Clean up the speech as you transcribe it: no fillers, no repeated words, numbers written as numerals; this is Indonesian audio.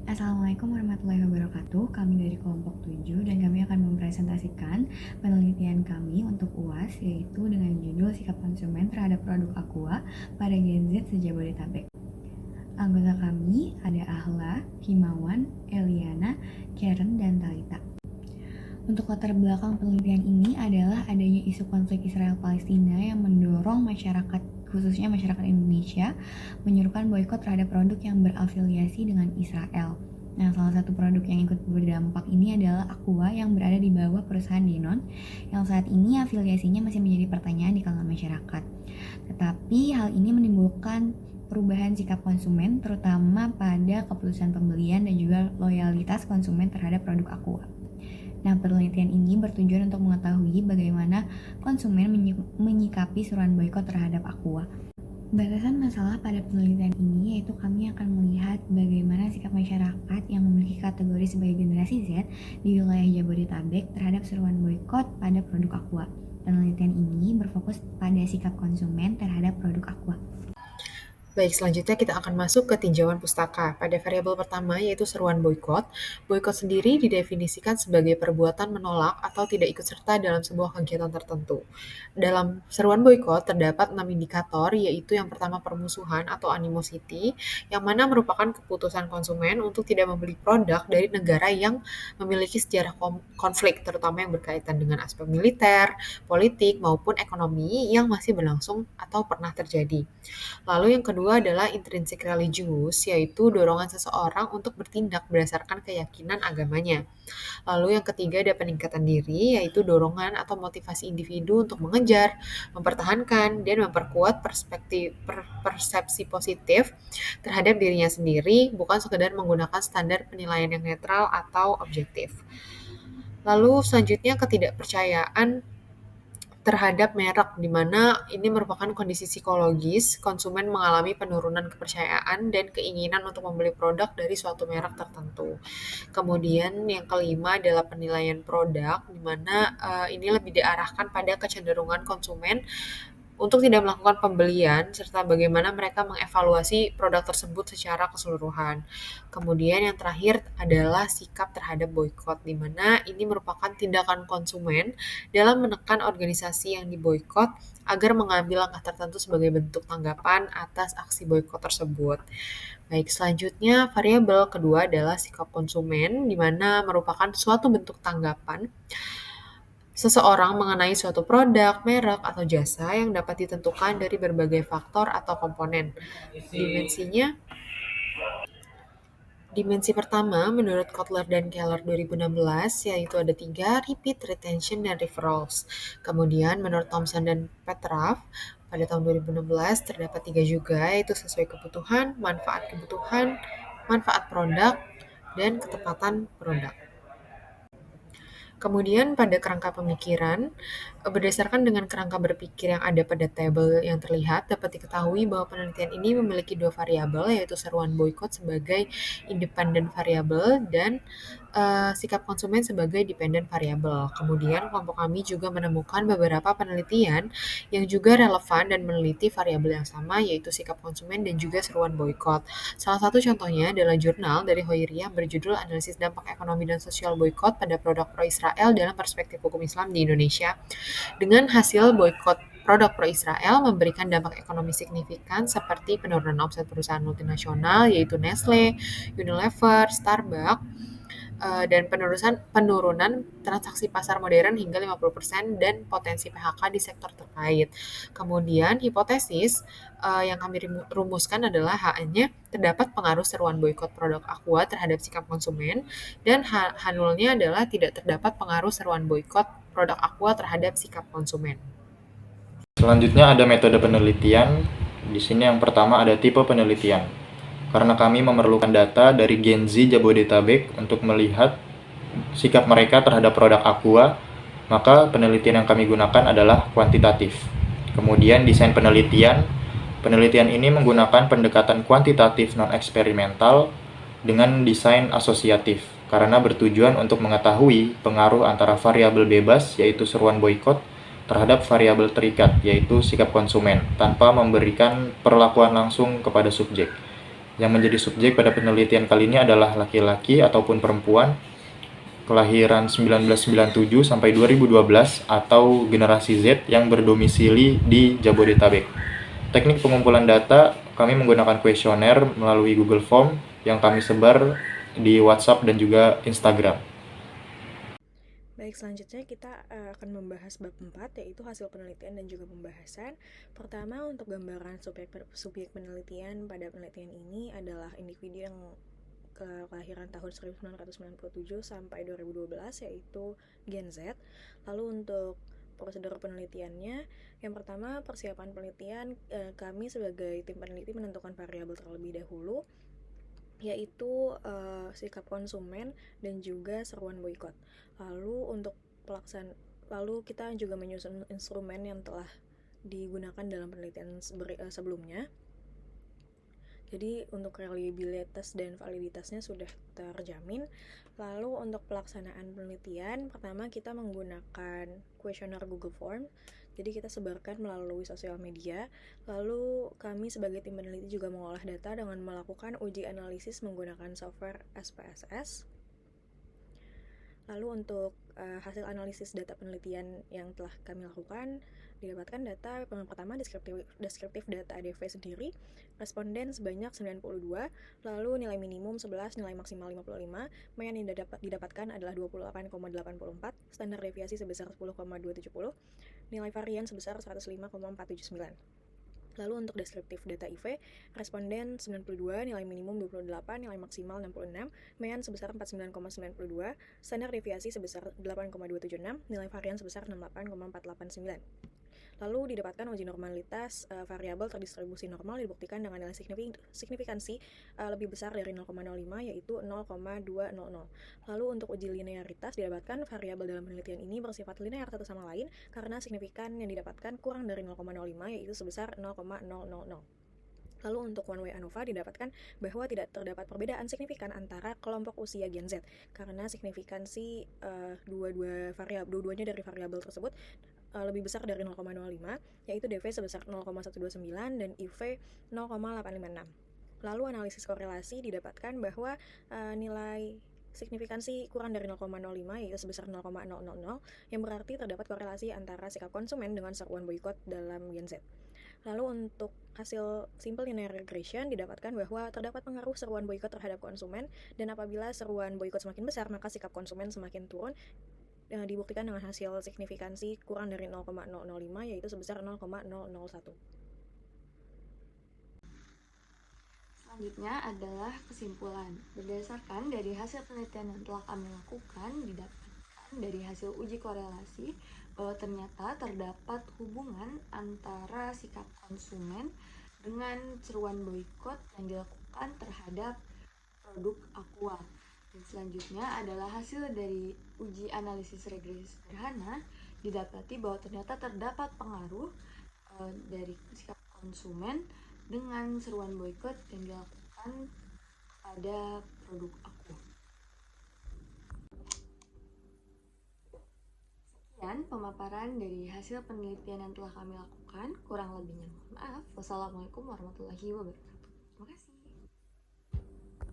Assalamualaikum warahmatullahi wabarakatuh. Kami dari kelompok 7 dan kami akan mempresentasikan penelitian kami untuk UAS, yaitu dengan judul Sikap Konsumen Terhadap Produk Aqua pada Gen Z se-Jabodetabek. Anggota kami ada Ahla, Himawan, Eliana, Karen, dan Talita. Untuk latar belakang penelitian ini adalah adanya isu konflik Israel-Palestina yang mendorong masyarakat, khususnya masyarakat Indonesia, menyerukan boikot terhadap produk yang berafiliasi dengan Israel. Nah, salah satu produk yang ikut berdampak ini adalah Aqua yang berada di bawah perusahaan Denon, yang saat ini afiliasinya masih menjadi pertanyaan di kalangan masyarakat. Tetapi hal ini menimbulkan perubahan sikap konsumen, terutama pada keputusan pembelian dan juga loyalitas konsumen terhadap produk Aqua. Nah, penelitian ini bertujuan untuk mengetahui bagaimana konsumen menyikapi seruan boikot terhadap Aqua. Batasan masalah pada penelitian ini yaitu kami akan melihat bagaimana sikap masyarakat yang memiliki kategori sebagai generasi Z di wilayah Jabodetabek terhadap seruan boikot pada produk Aqua. Penelitian ini berfokus pada sikap konsumen terhadap produk Aqua. Baik, selanjutnya kita akan masuk ke tinjauan pustaka. Pada variabel pertama yaitu seruan boikot. Boikot sendiri didefinisikan sebagai perbuatan menolak atau tidak ikut serta dalam sebuah kegiatan tertentu. Dalam seruan boikot terdapat 6 indikator, yaitu yang pertama permusuhan atau animosity, yang mana merupakan keputusan konsumen untuk tidak membeli produk dari negara yang memiliki sejarah konflik, terutama yang berkaitan dengan aspek militer, politik, maupun ekonomi yang masih berlangsung atau pernah terjadi. Lalu yang kedua adalah intrinsic religious, yaitu dorongan seseorang untuk bertindak berdasarkan keyakinan agamanya. Lalu yang ketiga ada peningkatan diri, yaitu dorongan atau motivasi individu untuk mengejar, mempertahankan, dan memperkuat persepsi positif terhadap dirinya sendiri, bukan sekedar menggunakan standar penilaian yang netral atau objektif. Lalu selanjutnya ketidakpercayaan terhadap merek, di mana ini merupakan kondisi psikologis konsumen mengalami penurunan kepercayaan dan keinginan untuk membeli produk dari suatu merek tertentu. Kemudian yang kelima adalah penilaian produk, di mana ini lebih diarahkan pada kecenderungan konsumen untuk tidak melakukan pembelian, serta bagaimana mereka mengevaluasi produk tersebut secara keseluruhan. Kemudian yang terakhir adalah sikap terhadap boikot, di mana ini merupakan tindakan konsumen dalam menekan organisasi yang diboikot agar mengambil langkah tertentu sebagai bentuk tanggapan atas aksi boikot tersebut. Baik, selanjutnya variabel kedua adalah sikap konsumen, di mana merupakan suatu bentuk tanggapan seseorang mengenai suatu produk, merek, atau jasa yang dapat ditentukan dari berbagai faktor atau komponen. Dimensinya, dimensi pertama menurut Kotler dan Keller 2016 yaitu ada 3, repeat, retention, dan referrals. Kemudian menurut Thompson dan Petrov pada tahun 2016 terdapat 3 juga, yaitu sesuai kebutuhan, manfaat produk, dan ketepatan produk. Kemudian pada kerangka pemikiran, berdasarkan dengan kerangka berpikir yang ada pada tabel yang terlihat, dapat diketahui bahwa penelitian ini memiliki 2 variabel, yaitu seruan boikot sebagai independent variabel dan sikap konsumen sebagai dependent variabel. Kemudian kelompok kami juga menemukan beberapa penelitian yang juga relevan dan meneliti variabel yang sama, yaitu sikap konsumen dan juga seruan boikot. Salah satu contohnya adalah jurnal dari Hoiria berjudul Analisis Dampak Ekonomi dan Sosial Boikot pada Produk Pro-Israel dalam Perspektif Hukum Islam di Indonesia. Dengan hasil boikot produk pro-Israel memberikan dampak ekonomi signifikan seperti penurunan omset perusahaan multinasional yaitu Nestle, Unilever, Starbucks, dan penurunan transaksi pasar modern hingga 50% dan potensi PHK di sektor terkait. Kemudian hipotesis yang kami rumuskan adalah hanya terdapat pengaruh seruan boikot produk Aqua terhadap sikap konsumen dan H0-nya adalah tidak terdapat pengaruh seruan boikot produk Aqua terhadap sikap konsumen. Selanjutnya ada metode penelitian. Di sini yang pertama ada tipe penelitian. Karena kami memerlukan data dari Gen Z Jabodetabek untuk melihat sikap mereka terhadap produk Aqua, maka penelitian yang kami gunakan adalah kuantitatif. Kemudian desain penelitian. Penelitian ini menggunakan pendekatan kuantitatif non-eksperimental dengan desain asosiatif, karena bertujuan untuk mengetahui pengaruh antara variabel bebas, yaitu seruan boikot, terhadap variabel terikat, yaitu sikap konsumen, tanpa memberikan perlakuan langsung kepada subjek. Yang menjadi subjek pada penelitian kali ini adalah laki-laki ataupun perempuan kelahiran 1997 sampai 2012 atau generasi Z yang berdomisili di Jabodetabek. Teknik pengumpulan data, kami menggunakan kuesioner melalui Google Form yang kami sebar di WhatsApp dan juga Instagram. Baik, selanjutnya kita akan membahas bab 4, yaitu hasil penelitian dan juga pembahasan. Pertama, untuk gambaran subjek penelitian pada penelitian ini adalah individu yang kelahiran tahun 1997 sampai 2012, yaitu Gen Z. Lalu untuk prosedur penelitiannya, yang pertama persiapan penelitian, kami sebagai tim peneliti menentukan variabel terlebih dahulu, yaitu sikap konsumen dan juga seruan boikot. Lalu kita juga menyusun instrumen yang telah digunakan dalam penelitian sebelumnya. Jadi untuk reliabilitas dan validitasnya sudah terjamin. Lalu untuk pelaksanaan penelitian, pertama kita menggunakan kuesioner Google Form. Jadi kita sebarkan melalui sosial media. Lalu kami sebagai tim peneliti juga mengolah data dengan melakukan uji analisis menggunakan software SPSS. Lalu untuk hasil analisis data penelitian yang telah kami lakukan, didapatkan data yang pertama deskriptif data ADV sendiri, responden sebanyak 92, lalu nilai minimum 11, nilai maksimal 55, yang didapatkan adalah 28,84, standar deviasi sebesar 10,270, nilai varian sebesar 105,479. Lalu untuk deskriptif data IV, responden 92, nilai minimum 28, nilai maksimal 66, mean sebesar 49,92, standar deviasi sebesar 8,276, nilai varian sebesar 68,489. Lalu didapatkan uji normalitas variabel terdistribusi normal dibuktikan dengan nilai signifikansi lebih besar dari 0,05, yaitu 0,200. Lalu untuk uji linearitas didapatkan variabel dalam penelitian ini bersifat linear satu sama lain karena signifikan yang didapatkan kurang dari 0,05, yaitu sebesar 0,000. Lalu untuk one way ANOVA didapatkan bahwa tidak terdapat perbedaan signifikan antara kelompok usia Gen Z karena signifikansi dua-duanya dari variabel tersebut lebih besar dari 0,05, yaitu DV sebesar 0,129 dan IV 0,856. Lalu analisis korelasi didapatkan bahwa nilai signifikansi kurang dari 0,05, yaitu sebesar 0,000, yang berarti terdapat korelasi antara sikap konsumen dengan seruan boikot dalam Gen Z. Lalu untuk hasil simple linear regression didapatkan bahwa terdapat pengaruh seruan boikot terhadap konsumen, dan apabila seruan boikot semakin besar maka sikap konsumen semakin turun, dibuktikan dengan hasil signifikansi kurang dari 0,005, yaitu sebesar 0,001. Selanjutnya adalah kesimpulan. Berdasarkan dari hasil penelitian yang telah kami lakukan, didapatkan dari hasil uji korelasi bahwa ternyata terdapat hubungan antara sikap konsumen dengan seruan boikot yang dilakukan terhadap produk Aqua. Dan selanjutnya adalah hasil dari uji analisis regresi sederhana, didapati bahwa ternyata terdapat pengaruh dari sikap konsumen dengan seruan boikot yang dilakukan pada produk Aqua. Sekian pemaparan dari hasil penelitian yang telah kami lakukan. Kurang lebihnya mohon maaf. Wassalamualaikum warahmatullahi wabarakatuh. Terima kasih.